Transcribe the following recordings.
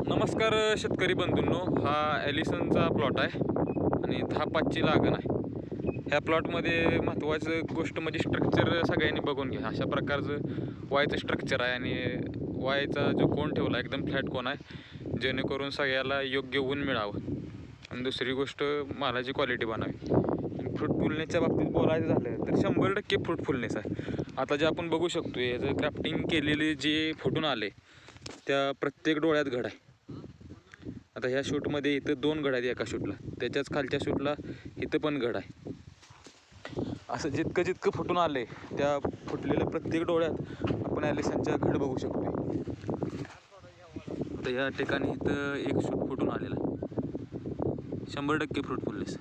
नमस्कार शेतकरी बंधूंनो, हा ॲलिसनचा प्लॉट आहे आणि 10-5ची लागण आहे. ह्या प्लॉटमध्ये महत्त्वाचं गोष्ट म्हणजे स्ट्रक्चर सगळ्यांनी बघून घ्या. अशा प्रकारचं वायचं स्ट्रक्चर आहे आणि वायचा जो कोन ठेवला एकदम फ्लॅट कोन आहे, जेणेकरून सगळ्याला योग्य ऊन मिळावं. आणि दुसरी गोष्ट मालाची क्वालिटी बनावी. फ्रूटफुलनेसच्या बाबतीत बोलायचं झालं तर 100% फ्रूटफुलनेस आहे. आता जे आपण बघू शकतो, याचं क्राफ्टिंग केलेले जे फुटून आले त्या प्रत्येक डोळ्यात घड आहे. आता ह्या शूटमध्ये इथं 2 घड आहेत एका शूटला, त्याच्याच खालच्या शूटला इथं पण घड आहे. असं जितकं जितकं फुटून आलं आहे त्या फुटलेल्या प्रत्येक डोळ्यात आपण ॲलिसनच्या घड बघू शकतो. तर या ठिकाणी इथं एक शूट फुटून आलेला आहे. 100% फ्रूटफुलनेस.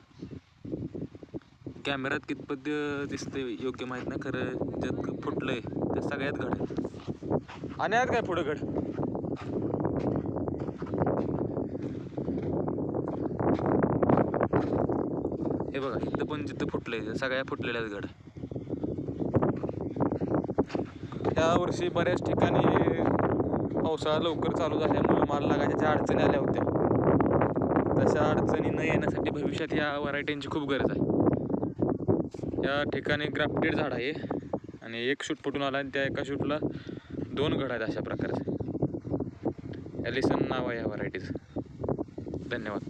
कॅमेऱ्यात कितपत दिसते योग्य माहीत नाही, खरं ज्यात फुटलं आहे त्या सगळ्यात घड आहे. आणि आहेत काय पुढं घड? हे बघा, इथं पण जिथं फुटलंय सगळ्या फुटलेल्याच घड. ह्या वर्षी बऱ्याच ठिकाणी पावसाळा लवकर चालू झाल्यामुळे माल लागायच्या ज्या अडचणी आल्या होत्या, तशा अडचणी न येण्यासाठी भविष्यात या व्हरायटींची खूप गरज आहे. या ठिकाणी ग्राफ्टेड झाड आहे आणि एक शूट फुटून आला आणि त्या एका शूटला 2 घड आहेत. अशा प्रकारचे ॲलिसन नाव आहे या व्हरायटीचं. धन्यवाद.